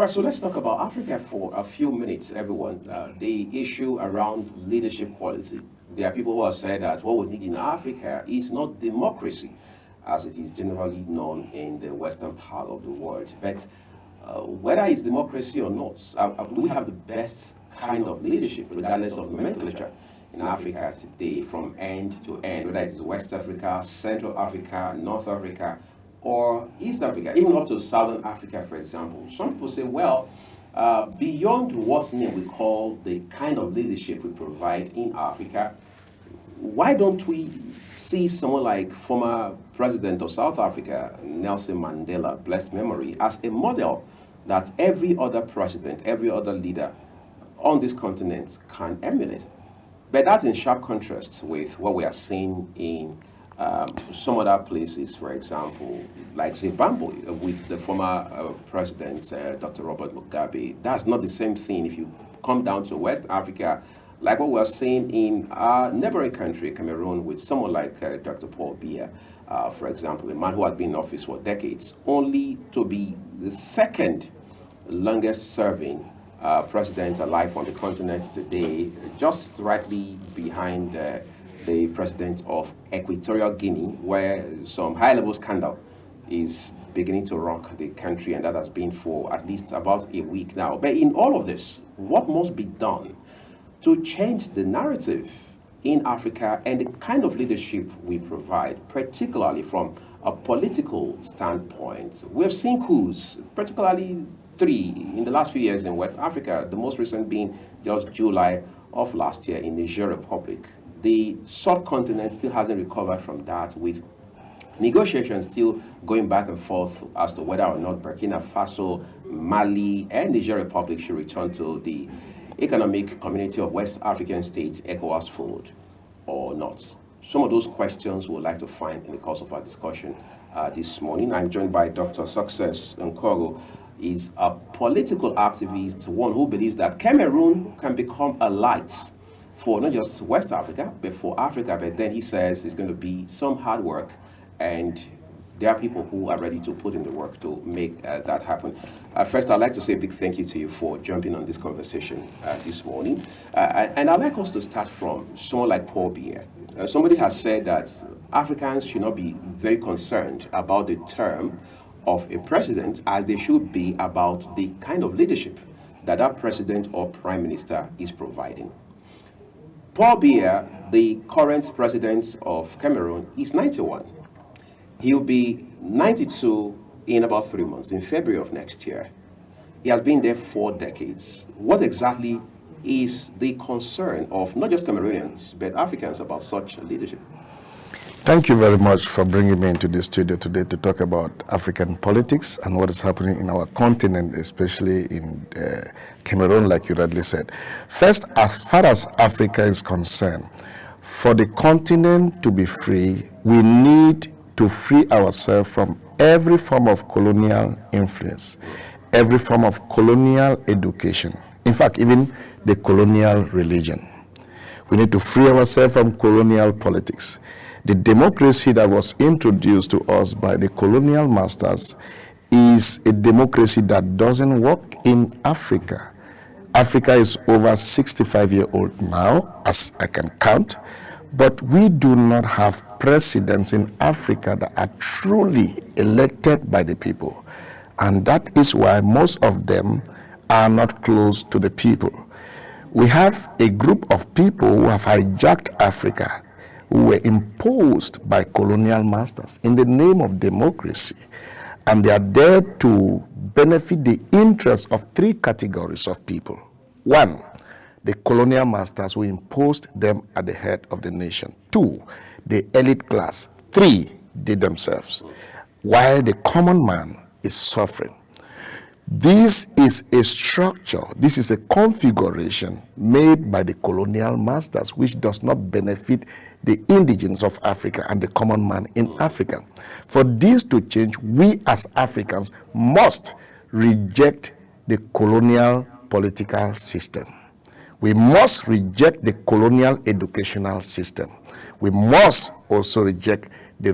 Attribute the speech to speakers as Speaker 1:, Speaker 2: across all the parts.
Speaker 1: right, so let's talk about Africa for a few minutes, everyone. The issue around leadership quality. There are people who have said that what we need in Africa is not democracy, as it is generally known in the western part of the world. But whether it's democracy or not, we have the best kind of leadership, regardless of nomenclature, in Africa today, from end to end, whether it is West Africa, Central Africa, North Africa, or East Africa, even up to Southern Africa, for example. Some people say, well, beyond what we call the kind of leadership we provide in Africa, why don't we see someone like former President of South Africa, Nelson Mandela, blessed memory, as a model that every other president, every other leader on this continent can emulate? But that's in sharp contrast with what we are seeing in some other places, for example, like Zimbabwe, with the former president, Dr. Robert Mugabe. That's not the same thing if you come down to West Africa, like what we're seeing in our neighboring country, Cameroon, with someone like Dr. Paul Biya, for example, a man who had been in office for decades, only to be the second longest serving president alive on the continent today, just rightly behind the president of Equatorial Guinea, where some high-level scandal is beginning to rock the country, and that has been for at least about a week now. But in all of this, what must be done to change the narrative in Africa and the kind of leadership we provide, particularly from a political standpoint? We've seen coups, particularly 3 in the last few years in West Africa, the most recent being just July of last year in Niger Republic. The subcontinent still hasn't recovered from that, with negotiations still going back and forth as to whether or not Burkina Faso, Mali, and Niger Republic should return to the Economic Community of West African States, ECOWAS fold, or not. Some of those questions we would like to find in the course of our discussion this morning. I'm joined by Dr. Success Nkongho. Is a political activist, one who believes that Cameroon can become a light for not just West Africa, but for Africa. But then he says it's going to be some hard work, and there are people who are ready to put in the work to make that happen. First, I'd like to say a big thank you to you for jumping on this conversation this morning. And I'd like us to start from someone like Paul Biya. Somebody has said that Africans should not be very concerned about the term of a president, as they should be about the kind of leadership that that president or prime minister is providing. Paul Biya, the current president of Cameroon, is 91. He'll be 92 in about 3 months, in February of next year. He has been there 4 decades. What exactly is the concern of not just Cameroonians, but Africans about such leadership?
Speaker 2: Thank you very much for bringing me into the studio today to talk about African politics and what is happening in our continent, especially in Cameroon, like you rightly said. First, as far as Africa is concerned, for the continent to be free, we need to free ourselves from every form of colonial influence, every form of colonial education, in fact, even the colonial religion. We need to free ourselves from colonial politics. The democracy that was introduced to us by the colonial masters is a democracy that doesn't work in Africa. Africa is over 65-year-old now, as I can count, but we do not have presidents in Africa that are truly elected by the people. And that is why most of them are not close to the people. We have a group of people who have hijacked Africa, who were imposed by colonial masters in the name of democracy. And they are there to benefit the interests of 3 categories of people. 1, the colonial masters who imposed them at the head of the nation. 2, the elite class. 3, they themselves. While the common man is suffering. This is a structure, this is a configuration made by the colonial masters, which does not benefit the indigents of Africa and the common man in Africa. For this to change, we as Africans must reject the colonial political system. We must reject the colonial educational system. We must also reject the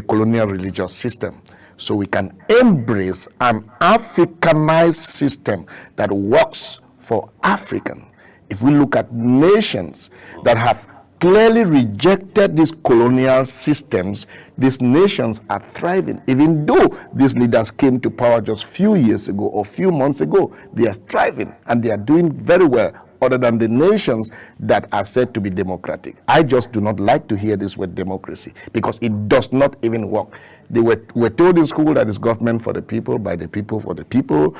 Speaker 2: colonial religious system. so we can embrace an Africanized system that works for African. If we look at nations that have clearly rejected these colonial systems, these nations are thriving. Even though these leaders came to power just few years ago or few months ago, they are thriving and they are doing very well, other than the nations that are said to be democratic. I just do not like to hear this word democracy because it does not even work. They were told in school that it's government for the people, by the people, for the people.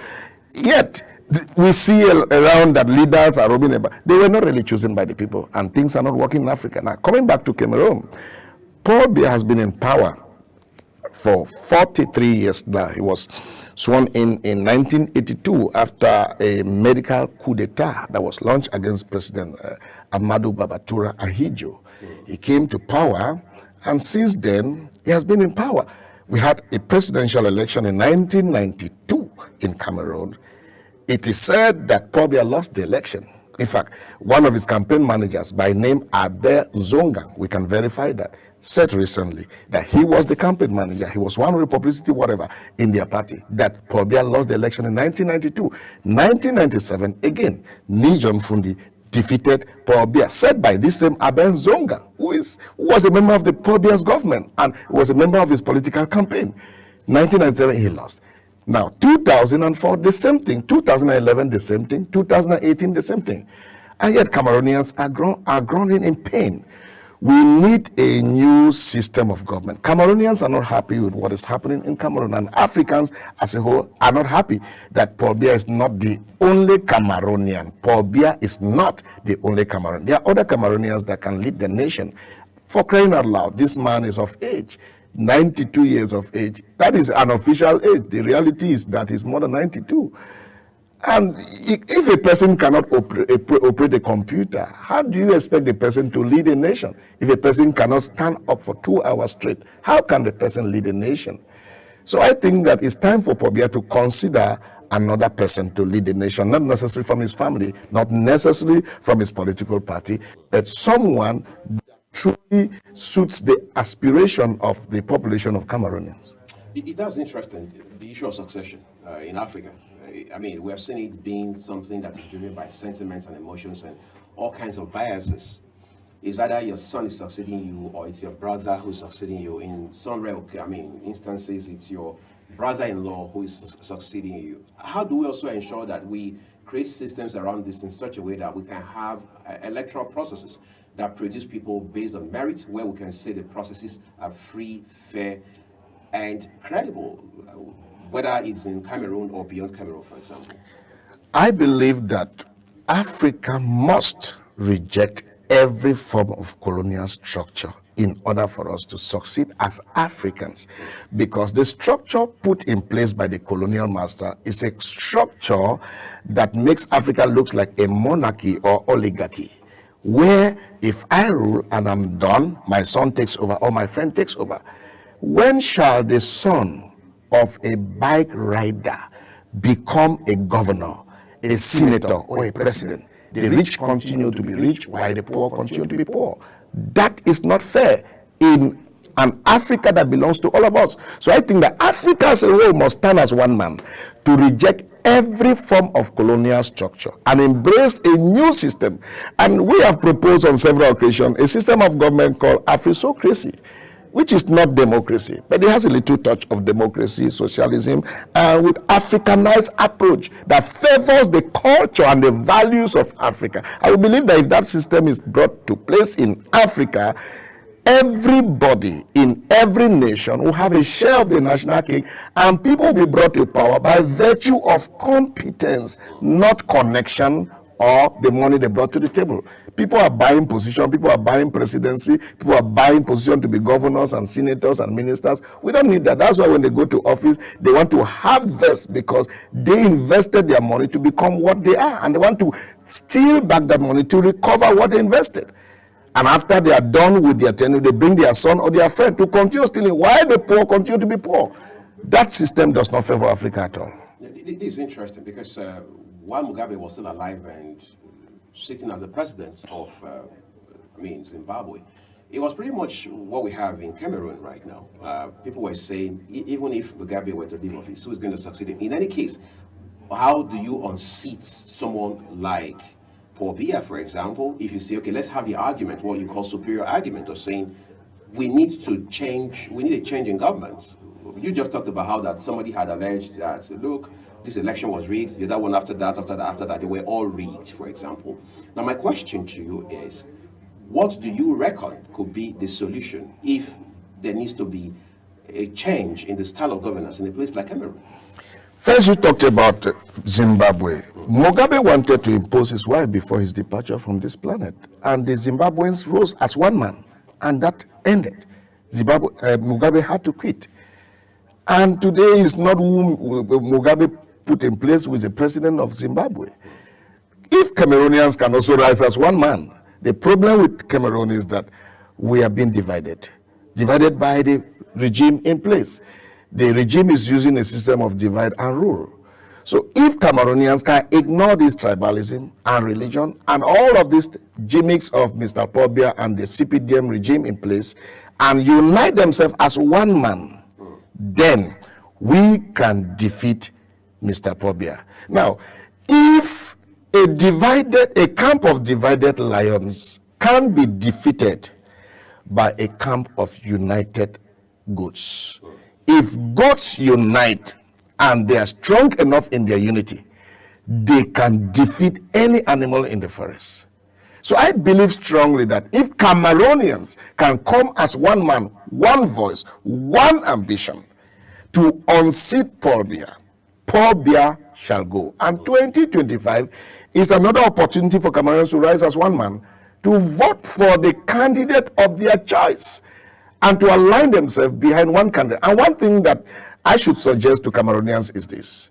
Speaker 2: Yet, we see around that leaders are robbing about. They were not really chosen by the people, and things are not working in Africa. Now, coming back to Cameroon, Paul Biya has been in power for 43 years now. He was sworn in 1982 after a medical coup d'etat that was launched against President Amadou Babatura Ahidjo. He came to power, and since then, he has been in power. We had a presidential election in 1992 in Cameroon. It is said that Paul Biya lost the election. In fact, one of his campaign managers by name Albert Zongang, we can verify that, said recently that he was the campaign manager, he was one with publicity, whatever, in their party, that Paul Biya lost the election in 1992. 1997, again, Nijon Fundi defeated Paul Biya, said by this same Albert Zongang, who was a member of the Paul Biya's government and was a member of his political campaign. 1997, he lost. Now, 2004, the same thing. 2011, the same thing. 2018, the same thing. And yet, Cameroonians are groaning in pain. We need a new system of government. Cameroonians are not happy with what is happening in Cameroon, and Africans as a whole are not happy that Paul Biya is not the only Cameroonian. Paul Biya is not the only Cameroonian. There are other Cameroonians that can lead the nation. For crying out loud, this man is of age. 92 years of age. That is an official age. The reality is that he's more than 92. And if a person cannot operate a computer, how do you expect the person to lead a nation? If a person cannot stand up for 2 hours straight, how can the person lead a nation? So I think that it's time for Paul Biya to consider another person to lead the nation, not necessarily from his family, not necessarily from his political party, but someone truly suits the aspiration of the population of Cameroonians.
Speaker 1: That's interesting, the issue of succession in Africa. I mean, we have seen it being something that is driven by sentiments and emotions and all kinds of biases. It's either your son is succeeding you or it's your brother who's succeeding you. In some rare, instances, it's your brother-in-law who is succeeding you. How do we also ensure that we create systems around this in such a way that we can have electoral processes that produce people based on merit, where we can say the processes are free, fair, and credible, whether it's in Cameroon or beyond Cameroon, for example?
Speaker 2: I believe that Africa must reject every form of colonial structure in order for us to succeed as Africans, because the structure put in place by the colonial master is a structure that makes Africa look like a monarchy or oligarchy, where if I rule and I'm done, my son takes over or my friend takes over. When shall the son of a bike rider become a governor, a senator, or a president? The rich continue to be rich while the poor continue to be poor. That is not fair in an Africa that belongs to all of us. So I think that Africa as a whole must stand as one man to reject every form of colonial structure and embrace a new system. And we have proposed on several occasions a system of government called Afrisocracy, which is not democracy, but it has a little touch of democracy, socialism, and with Africanized approach that favors the culture and the values of Africa. I would believe that if that system is brought to place in Africa, everybody in every nation will have a share of the national cake, and people will be brought to power by virtue of competence, not connection or the money they brought to the table. People are buying position, people are buying presidency, people are buying position to be governors and senators and ministers. We don't need that. That's why when they go to office, they want to harvest because they invested their money to become what they are, and they want to steal back that money to recover what they invested. And after they are done with their tenure, they bring their son or their friend to continue stealing while the poor continue to be poor. That system does not favor Africa at all.
Speaker 1: It is interesting because while Mugabe was still alive and sitting as the president of, Zimbabwe, It was pretty much what we have in Cameroon right now. People were saying, even if Mugabe were to leave office, who is going to succeed him? In any case, how do you unseat someone like Paul Biya, for example, if you say, okay, let's have the argument, what you call superior argument of saying, we need to change, we need a change in government. You just talked about how that somebody had alleged that, look, this election was rigged, the other one after that, they were all rigged, for example. Now, my question to you is, what do you reckon could be the solution if there needs to be a change in the style of governance in a place like Cameroon?
Speaker 2: First, you talked about Zimbabwe. Mugabe wanted to impose his wife before his departure from this planet, and the Zimbabweans rose as one man, and that ended. Mugabe had to quit. And today is not who Mugabe put in place with the president of Zimbabwe. If Cameroonians can also rise as one man, the problem with Cameroon is that we are being divided by the regime in place. The regime is using a system of divide and rule. So if Cameroonians can ignore this tribalism and religion and all of these gimmicks of Mr. Paul Biya and the CPDM regime in place and unite themselves as one man, then we can defeat Mr. Paul Biya. Now, if a camp of divided lions can be defeated by a camp of united goats, if goats unite and they are strong enough in their unity, they can defeat any animal in the forest. So I believe strongly that if Cameroonians can come as one man, one voice, one ambition to unseat Paul Biya shall go. And 2025 is another opportunity for Cameroonians to rise as one man, to vote for the candidate of their choice, and to align themselves behind one candidate. And one thing that I should suggest to Cameroonians is this.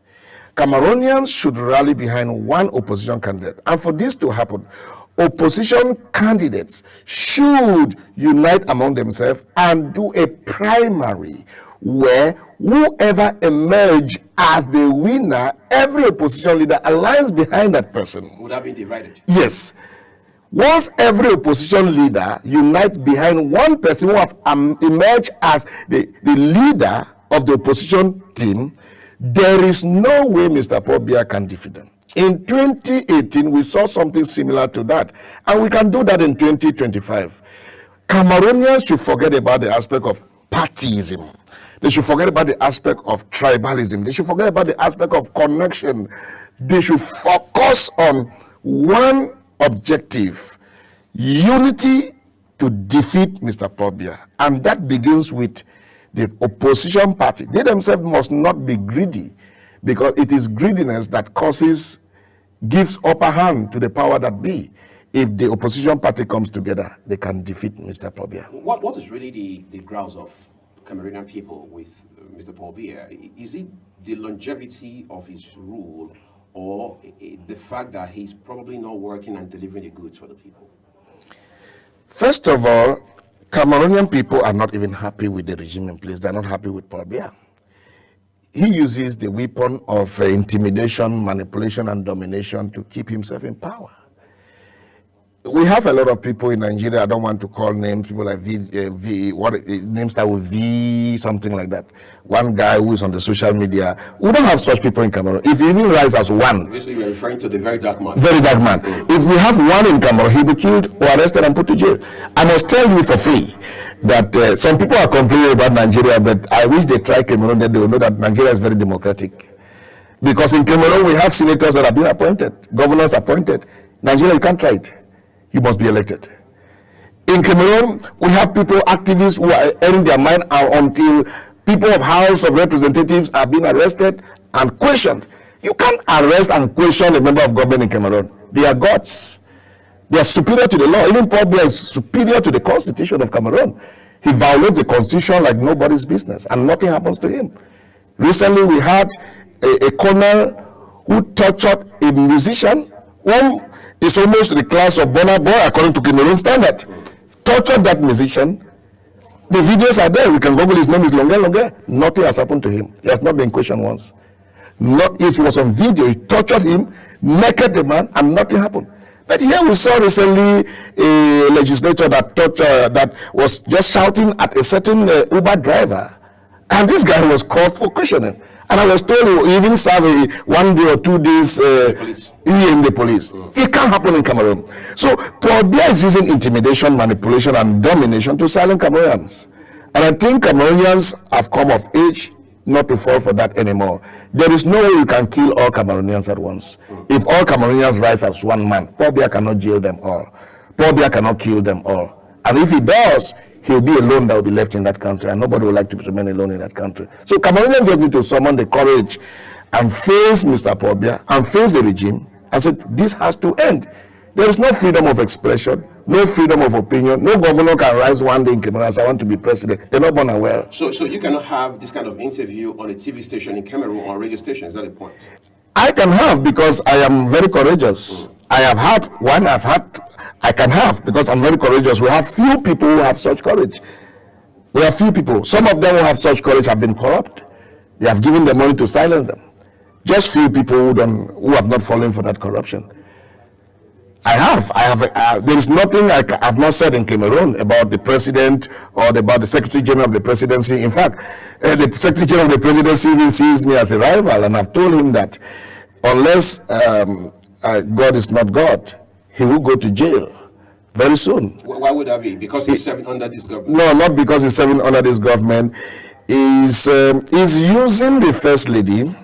Speaker 2: Cameroonians should rally behind one opposition candidate. And for this to happen, opposition candidates should unite among themselves and do a primary where whoever emerge as the winner, every opposition leader aligns behind that person.
Speaker 1: Would that be divided?
Speaker 2: Yes. Once every opposition leader unites behind one person who have emerged as the leader of the opposition team, there is no way Mr. Paul Biya can defeat them. In 2018, we saw something similar to that, and we can do that in 2025. Cameroonians should forget about the aspect of partyism. They should forget about the aspect of tribalism. They should forget about the aspect of connection. They should focus on one objective: unity to defeat Mr. Paul Biya. And that begins with the opposition party. They themselves must not be greedy, because it is greediness that gives upper hand to the power that be. If the opposition party comes together, they can defeat Mr. Paul Biya.
Speaker 1: What is really the grounds of Cameroonian people with Mr. Paul Biya? Is it the longevity of his rule, or the fact that he's probably not working and delivering the goods for the people?
Speaker 2: First of all, Cameroonian people are not even happy with the regime in place. They're not happy with Paul Biya. He uses the weapon of intimidation, manipulation, and domination to keep himself in power. We have a lot of people in Nigeria, I don't want to call names, people like names start with V, something like that. One guy who is on the social media. We don't have such people in Cameroon. If you even rise as one.
Speaker 1: Obviously, you're referring to the very dark man.
Speaker 2: Very dark man. If we have one in Cameroon, he'll be killed or arrested and put to jail. I must tell you for free that some people are complaining about Nigeria, but I wish they try Cameroon, then they will know that Nigeria is very democratic. Because in Cameroon, we have senators that have been appointed, governors appointed. Nigeria, you can't try it. You must be elected. In Cameroon, we have people, activists who are airing their mind out until people of House of Representatives are being arrested and questioned. You can't arrest and question a member of government in Cameroon. They are gods. They are superior to the law. Even Paul Biya is superior to the constitution of Cameroon. He violates the constitution like nobody's business, and nothing happens to him. Recently, we had a colonel who tortured a musician who is almost the class of Burna Boy according to Cameroon standard. Tortured that musician. The videos are there. We can Google. His name is Longe. Nothing has happened to him. He has not been questioned once. It was on video. He tortured him, naked the man, and nothing happened. But here we saw recently a legislator that was just shouting at a certain Uber driver, and this guy was called for questioning. And I was told he even served 1 day or 2 days in the police. It can't happen in Cameroon. So Paul Biya is using intimidation, manipulation, and domination to silence Cameroonians. And I think Cameroonians have come of age not to fall for that anymore. There is no way you can kill all Cameroonians at once. If all Cameroonians rise as one man, Paul Biya cannot jail them all. Paul Biya cannot kill them all. And if he does, he'll be alone that will be left in that country, and nobody would like to remain alone in that country. So Cameroonians just need to summon the courage and face Mr. Paul Biya and face the regime and say, this has to end. There is no freedom of expression, no freedom of opinion. No governor can rise one day in Cameroon and say, I want to be president. They're not born aware.
Speaker 1: So you cannot have this kind of interview on a TV station in Cameroon or a radio station. Is that the point?
Speaker 2: I can have, because I am very courageous. I have had one, I can have, because I'm very courageous. We have few people who have such courage. We have few people. Some of them who have such courage have been corrupt. They have given the money to silence them. Just few people who have not fallen for that corruption. I have. There is nothing I have not said in Cameroon about the president or about the Secretary General of the presidency. In fact, the Secretary General of the presidency even sees me as a rival, and I've told him that unless God is not God, he will go to jail very soon.
Speaker 1: Why would that be? Because he's serving under this government?
Speaker 2: No, not because he's serving under this government. He's using the First Lady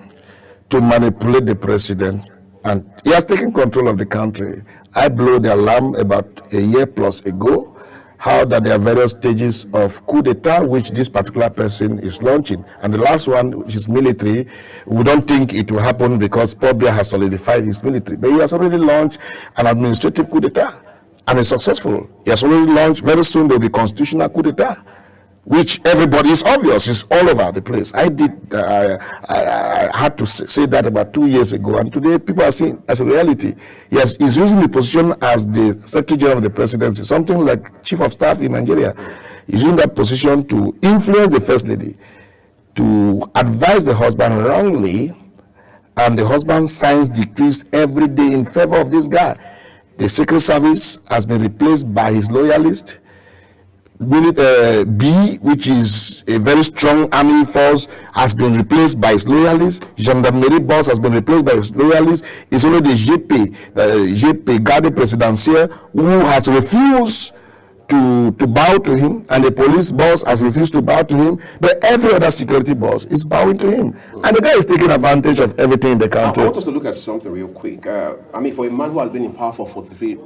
Speaker 2: to manipulate the president, and he has taken control of the country. I blew the alarm about a year plus ago, how that there are various stages of coup d'etat which this particular person is launching. And the last one, which is military, we don't think it will happen because Paul Biya has solidified his military. But he has already launched an administrative coup d'etat, and it's successful. He has already launched, very soon there will be constitutional coup d'etat, which everybody is obvious, is all over the place. I had to say that about 2 years ago, and today people are seeing as a reality. He's using the position as the Secretary General of the Presidency, something like Chief of Staff in Nigeria. He's using that position to influence the First Lady, to advise the husband wrongly, and the husband signs decrees every day in favor of this guy. The Secret Service has been replaced by his loyalist. B, which is a very strong army force, has been replaced by its loyalists. Gendarmerie boss has been replaced by its loyalists. It's only the GP, Garde Presidentielle, who has refused to bow to him, and the police boss has refused to bow to him, but every other security boss is bowing to him. And the guy is taking advantage of everything in the country.
Speaker 1: I want us to look at something real quick. I mean, for a man who has been in power for 3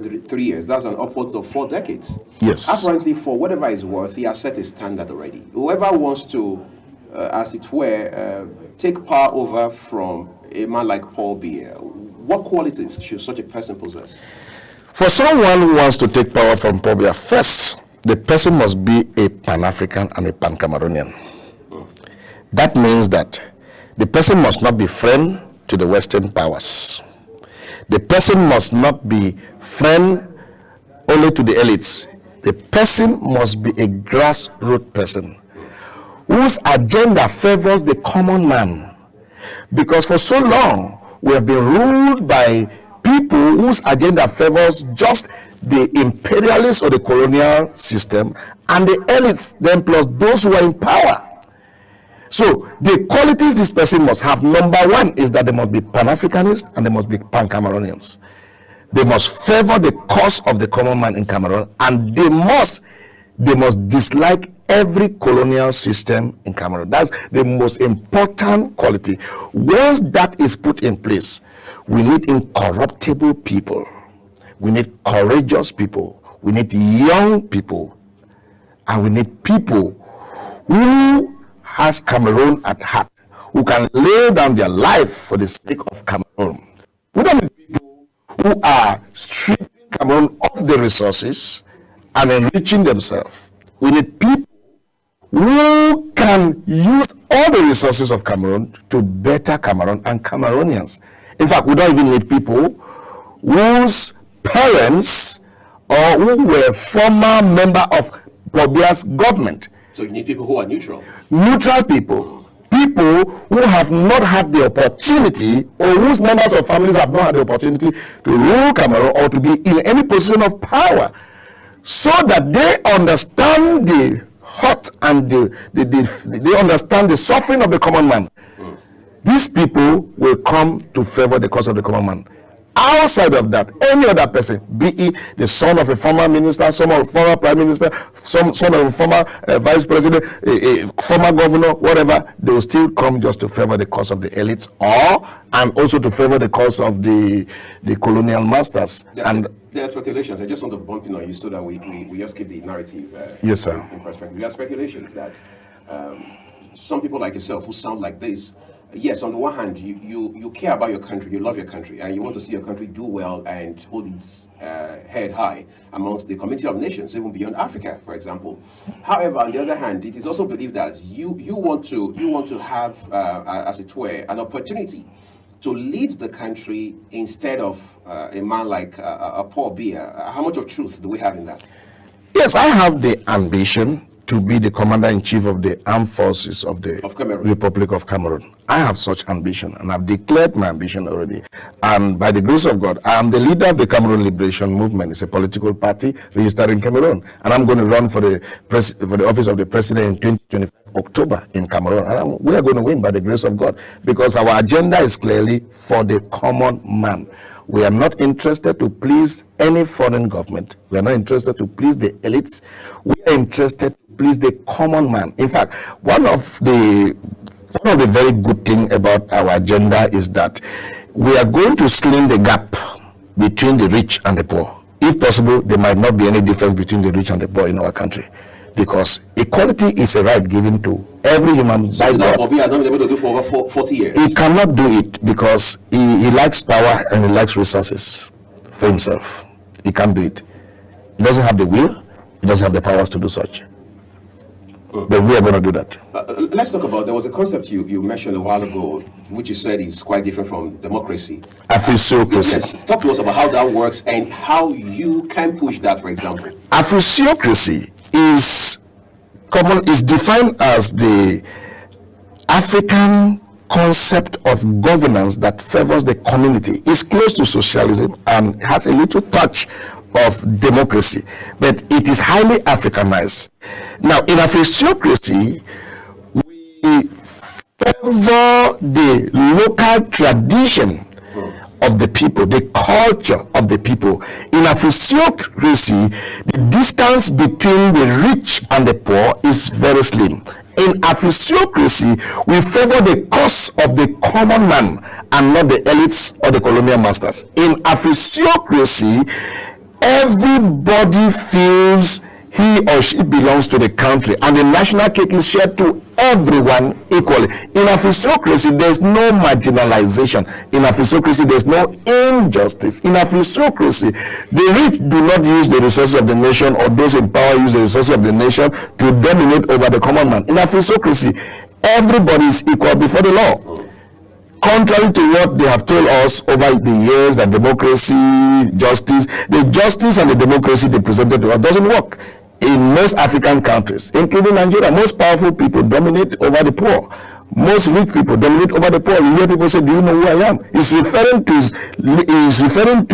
Speaker 1: years, that's an upwards of 4 decades.
Speaker 2: Yes.
Speaker 1: Apparently, for whatever it's worth, he has set a standard already. Whoever wants to, as it were, take power over from a man like Paul Biya, what qualities should such a person possess?
Speaker 2: For someone who wants to take power from Paul Biya, first, the person must be a Pan-African and a Pan-Cameroonian. That means that the person must not be friend to the Western powers. The person must not be friend only to the elites. The person must be a grassroots person whose agenda favors the common man. Because for so long, we have been ruled by people whose agenda favors just the imperialist or the colonial system, and the elites then plus those who are in power. So the qualities this person must have, number one, is that they must be Pan-Africanists and they must be Pan-Cameroonians. They must favor the cause of the common man in Cameroon, and they must dislike every colonial system in Cameroon. That's the most important quality. Once that is put in place, we need incorruptible people. We need courageous people. We need young people. And we need people who has Cameroon at heart, who can lay down their life for the sake of Cameroon. We don't need people who are stripping Cameroon of the resources and enriching themselves. We need people who can use all the resources of Cameroon to better Cameroon and Cameroonians. In fact, we don't even need people whose parents or who were former member of Paul Biya's government.
Speaker 1: So you need people who are neutral.
Speaker 2: Neutral people people who have not had the opportunity, or whose members of families have not had the opportunity to rule Cameroon or to be in any position of power, so that they understand the hurt and they understand the suffering of the common man. These people will come to favor the cause of the common man. Outside of that, any other person, be it the son of a former minister, son of a former prime minister, son of a former vice president, a former governor, whatever, they will still come just to favor the cause of the elites, and also to favor the cause of the colonial masters.
Speaker 1: There are speculations. I just want to bump in on you so that we just keep the narrative
Speaker 2: yes, sir.
Speaker 1: In perspective. There are speculations that some people like yourself who sound like this, yes, on the one hand, you care about your country, you love your country, and you want to see your country do well and hold its head high amongst the community of nations, even beyond Africa, for example. However, on the other hand, it is also believed that you want to have, as it were, an opportunity to lead the country instead of a man like a Paul Biya. How much of truth do we have in that?
Speaker 2: Yes, I have the ambition to be the commander-in-chief of the armed forces of the Republic of Cameroon. I have such ambition, and I've declared my ambition already. And by the grace of God, I am the leader of the Cameroon Liberation Movement. It's a political party registered in Cameroon, and I'm going to run for the office of the president in 2025 October in Cameroon. And we are going to win by the grace of God, because our agenda is clearly for the common man. We are not interested to please any foreign government. We are not interested to please the elites. We are interested to please the common man. In fact, one of the very good thing about our agenda is that we are going to slim the gap between the rich and the poor. If possible, there might not be any difference between the rich and the poor in our country, because equality is a right given to every human by God.
Speaker 1: Bobby has not been able to do for over 40 years.
Speaker 2: He cannot do it because he likes power and he likes resources for himself. He can't do it. He doesn't have the will, he doesn't have the powers to do such. But we are going to do that.
Speaker 1: Let's talk about, there was a concept you mentioned a while ago, which you said is quite different from democracy.
Speaker 2: Afro-theocracy.
Speaker 1: Yes, talk to us about how that works and how you can push that, for example.
Speaker 2: Afro-theocracy is defined as the African concept of governance that favors the community. It's close to socialism and has a little touch of democracy, but it is highly Africanized. Now, in Afro-theocracy, we favor the local tradition of the people, the culture of the people. In Afro-theocracy, the distance between the rich and the poor is very slim. In Afro-theocracy, we favor the cause of the common man and not the elites or the colonial masters. In Afro-theocracy, everybody feels he or she belongs to the country, and the national cake is shared to everyone equally. In Afro-theocracy, there's no marginalization. In Afro-theocracy, there's no injustice. In Afro-theocracy, the rich do not use the resources of the nation, or those in power use the resources of the nation to dominate over the common man. In Afro-theocracy, everybody is equal before the law. Contrary to what they have told us over the years, that democracy, justice, the justice and the democracy they presented to us doesn't work. In most African countries, including Nigeria, most powerful people dominate over the poor. Most rich people dominate over the poor. You hear people say, "Do you know who I am?" He's referring to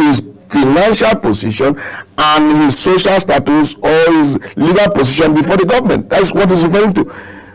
Speaker 2: his financial position and his social status or his legal position before the government. That's what he's referring to.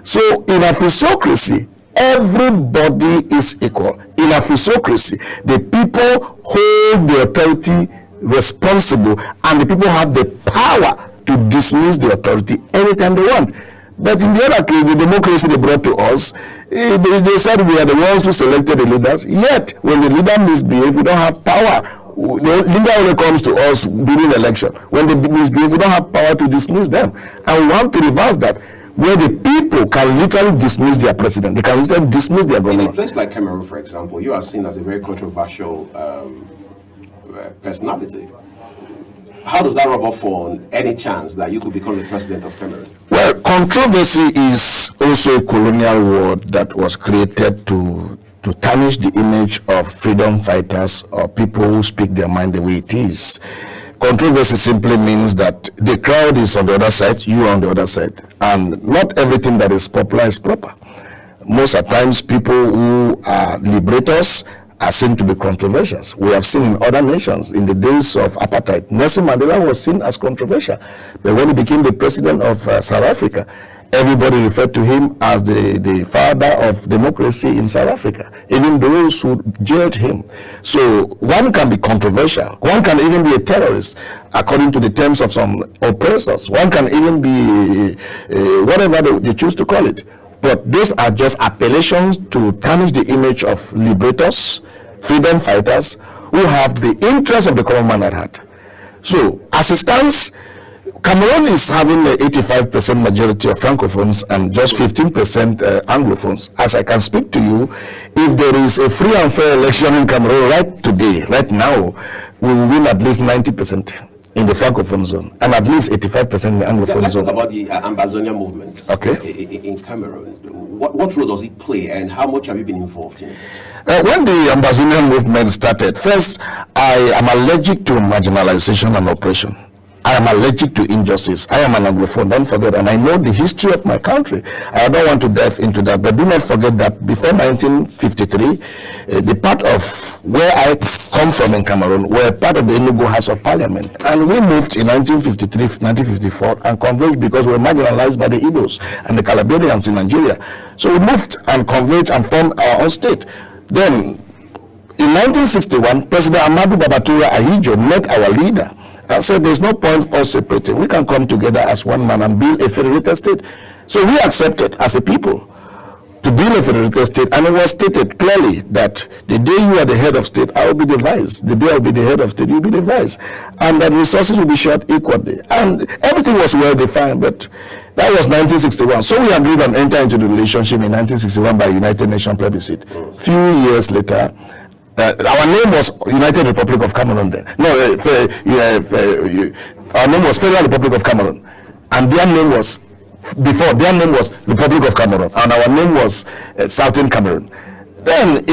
Speaker 2: So in Afro-theocracy, everybody is equal. In Afro-theocracy, the people hold the authority responsible, and the people have the power to dismiss the authority anytime they want. But in the other case, the democracy they brought to us, they said we are the ones who selected the leaders. Yet, when the leader misbehaves, we don't have power. The leader only comes to us during the election. When they misbehave, we don't have power to dismiss them. And we want to reverse that, where the people can literally dismiss their president. They can literally dismiss their governor.
Speaker 1: In a place like Cameroon, for example, you are seen as a very controversial personality. How does that rub off on any chance that you could become the president of Cameroon?
Speaker 2: Well, controversy is also a colonial word that was created to tarnish the image of freedom fighters or people who speak their mind the way it is. Controversy simply means that the crowd is on the other side, you are on the other side, and not everything that is popular is proper. most at times people who are liberators are seen to be controversial. We have seen in other nations in the days of apartheid, Nelson Mandela was seen as controversial. But when he became the president of South Africa, everybody referred to him as the father of democracy in South Africa, even those who jailed him. So one can be controversial. One can even be a terrorist, according to the terms of some oppressors. One can even be whatever they choose to call it. But those are just appellations to tarnish the image of liberators, freedom fighters, who have the interest of the common man at heart. So, as it stands, Cameroon is having an 85% majority of Francophones and just 15% Anglophones. As I can speak to you, if there is a free and fair election in Cameroon right today, right now, we will win at least 90% in the Francophone zone and at least 85% in the Anglophone
Speaker 1: Let's
Speaker 2: zone.
Speaker 1: talk about the Ambazonia movement in Cameroon. What role does it play and how much have you been involved in it?
Speaker 2: When the Ambazonia movement started, first, I am allergic to marginalization and oppression. I am allergic to injustice. I am an Anglophone, don't forget, and I know the history of my country. I don't want to delve into that, but do not forget that before 1953, the part of where I come from in Cameroon were part of the Enugu House of Parliament, and we moved in 1953, 1954, and converged because we were marginalized by the Igbos and the Calabarians in Nigeria. So we moved and converged and formed our own state. Then, in 1961, President Amadou Babatunde Ahijo met our leader. I said, there's no point us separating. We can come together as one man and build a federated state. So we accepted as a people to build a federated state, and it was stated clearly that the day you are the head of state, I will be the vice. The day I will be the head of state, you will be the vice. And that resources will be shared equally. And everything was well defined, but that was 1961. So we agreed and entered into the relationship in 1961 by United Nations plebiscite. Few years later, our name was United Republic of Cameroon then. No, our name was Federal Republic of Cameroon. And their name was, before, their name was Republic of Cameroon. And our name was Southern Cameroon. Then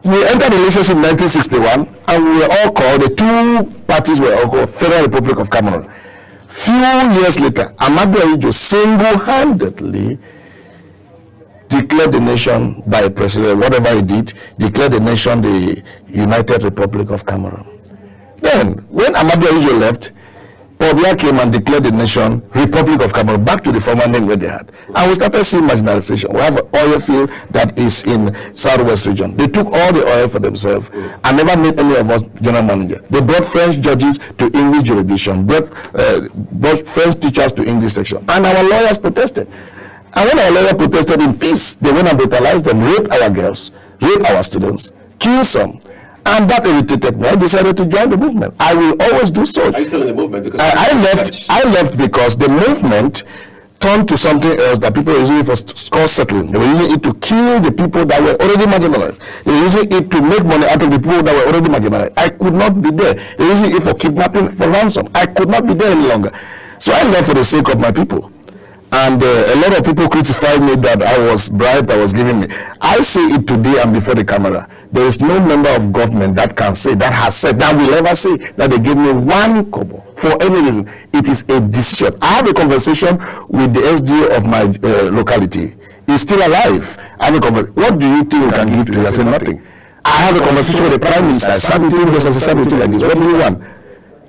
Speaker 2: we entered the relationship in 1961, and we were all called, the two parties were all called Federal Republic of Cameroon. Few years later, Amadou Ahijo single-handedly declared the nation by president, whatever he did, declared the nation the United Republic of Cameroon. Then, when Amadou Ahijo left, Paul Biya came and declared the nation Republic of Cameroon, back to the former name where they had. And we started seeing marginalization. We have an oil field that is in Southwest region. They took all the oil for themselves and never made any of us general manager. They brought French judges to English jurisdiction, brought French teachers to English section, and our lawyers protested. And when our lawyers protested in peace, they went and brutalized them, raped our girls, raped our students, killed some. And that irritated me. I decided to join the movement. I will always do so.
Speaker 1: Are you still in the movement? Because
Speaker 2: I left because the movement turned to something else that people were using it for score settling. They were using it to kill the people that were already marginalized. They were using it to make money out of the people that were already marginalized. I could not be there. They were using it for kidnapping, for ransom. I could not be there any longer. So I left for the sake of my people. And a lot of people crucified me that I was bribed, I was giving me. I say it today and before the camera. There is no member of government that can say, that has said, that will ever say that they gave me one kobo for any reason. It is a decision. I have a conversation with the SDO of my locality. He's still alive. I have a conversation. What do you think we can give to you? I said nothing. I have a conversation with the Prime Minister. I sat with him, because I said with him like this. What do you want?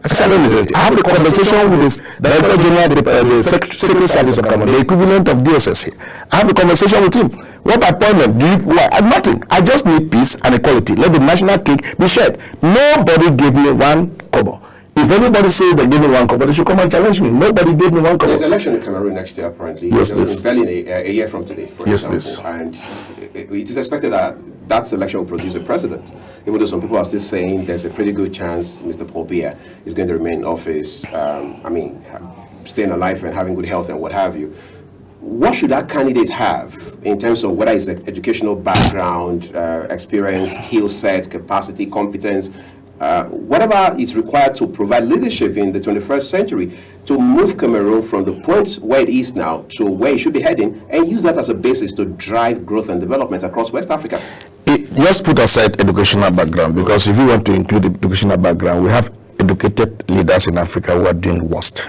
Speaker 2: I have the conversation with the Director General of the Secret Service of Cameroon, the equivalent of DSS here. I have the conversation with him. What appointment do you want? Nothing. I just need peace and equality. Let the national cake be shared. Nobody gave me one kobo. If anybody says they gave me one kobo, they should come and challenge me. Nobody gave me one kobo.
Speaker 1: There's an election in Cameroon next year, apparently.
Speaker 2: Yes, please.
Speaker 1: In Berlin a year from today, for example.
Speaker 2: Please.
Speaker 1: And it is expected that that election will produce a president. Even though some people are still saying there's a pretty good chance Mr. Paul Biya is going to remain in office, staying alive and having good health and what have you. What should that candidate have in terms of whether it's educational background, experience, skill set, capacity, competence, whatever is required to provide leadership in the 21st century to move Cameroon from the point where it is now to where it should be heading, and use that as a basis to drive growth and development across West Africa?
Speaker 2: Let's put aside educational background, because if you want to include educational background, we have educated leaders in Africa who are doing worst.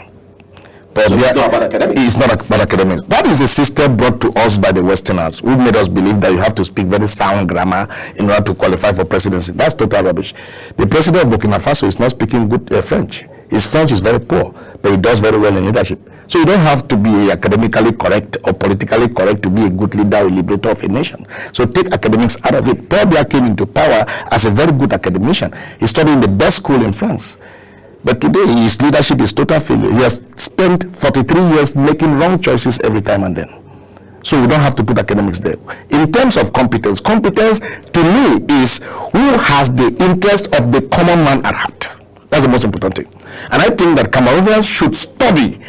Speaker 2: But
Speaker 1: so it's not about academics.
Speaker 2: It's not about academics. That is a system brought to us by the Westerners who made us believe that you have to speak very sound grammar in order to qualify for presidency. That's total rubbish. The president of Burkina Faso is not speaking good French. His French is very poor, but he does very well in leadership. So you don't have to be academically correct or politically correct to be a good leader or liberator of a nation. So take academics out of it. Paul Biya came into power as a very good academician. He studied in the best school in France. But today, his leadership is total failure. He has spent 43 years making wrong choices every time and then. So we don't have to put academics there. In terms of competence, competence to me is who has the interest of the common man at heart. That's the most important thing. And I think that Cameroonians should study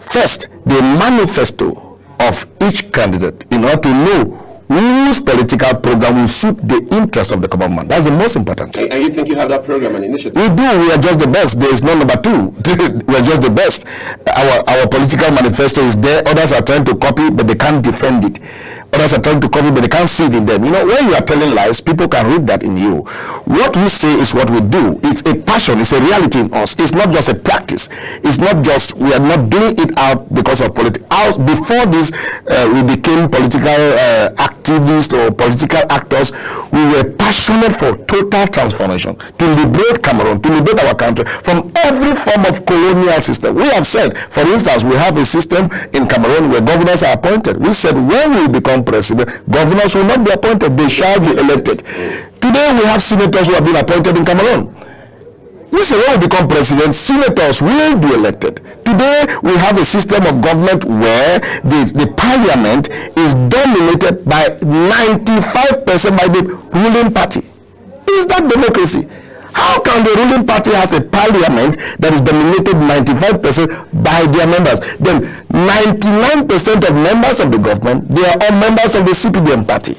Speaker 2: first the manifesto of each candidate in order to know whose political program will suit the interest of the common man. That's the most important thing.
Speaker 1: And you think you have that program and initiative?
Speaker 2: We do. We are just the best. There is no number two. We are just the best. Our political manifesto is there. Others are trying to copy, but they can't defend it. Others are trying to copy, but they can't see it in them. You know, when you are telling lies, people can read that in you. What we say is what we do. It's a passion. It's a reality in us. It's not just a practice. It's not just, we are not doing it out because of politics. Before this, we became political activists or political actors. We were passionate for total transformation, to liberate Cameroon, to liberate our country from every form of colonial system. We have said, for instance, we have a system in Cameroon where governors are appointed. We said when we become president, governors will not be appointed, they shall be elected. Today we have senators who have been appointed in Cameroon. We say when we become president, senators will be elected. Today we have a system of government where the parliament is dominated by 95% by the ruling party. Is that democracy? How can the ruling party has a parliament that is dominated 95% by their members? Then 99% of members of the government, they are all members of the CPDM party.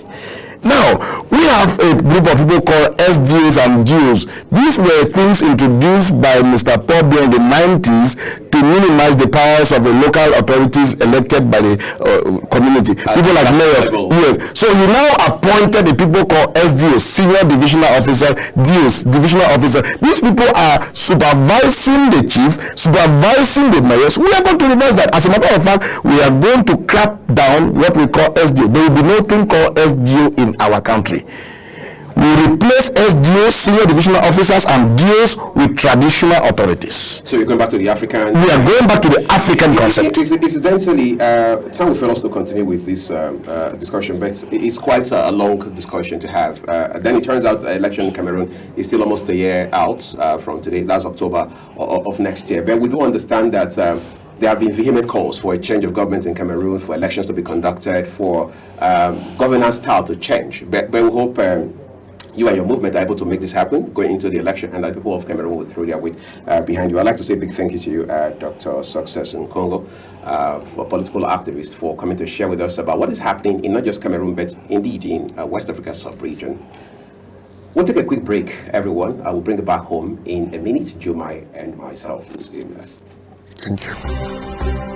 Speaker 2: Now, we have a group of people called SDAs and DOs. These were things introduced by Mr. Paul Biya in the 90s to minimize the powers of the local authorities elected by the community. People like mayors. Yes. So he now appointed the people called SDOs, Senior Divisional Officer, DOs, Divisional Officer. These people are supervising the chief, supervising the mayors. We are going to reverse that. As a matter of fact, we are going to crack down what we call SDO. There will be nothing called SDO in our country. We replace SDOs, senior divisional officers, and DOs with traditional authorities.
Speaker 1: So you're going back to the African...
Speaker 2: We are going back to the African concept.
Speaker 1: Incidentally, time will fail us to continue with this discussion, but it's quite a long discussion to have. Then it turns out election in Cameroon is still almost a year out from today. That's October of next year. But we do understand that there have been vehement calls for a change of government in Cameroon, for elections to be conducted, for governance style to change. But we hope you and your movement are able to make this happen going into the election, and that people of Cameroon will throw their weight behind you. I'd like to say a big thank you to you, Dr. Success Nkongho, a political activist, for coming to share with us about what is happening in not just Cameroon, but indeed in West Africa sub-region. We'll take a quick break, everyone. I will bring it back home in a minute. Jumai and myself will stay with us.
Speaker 2: Thank you.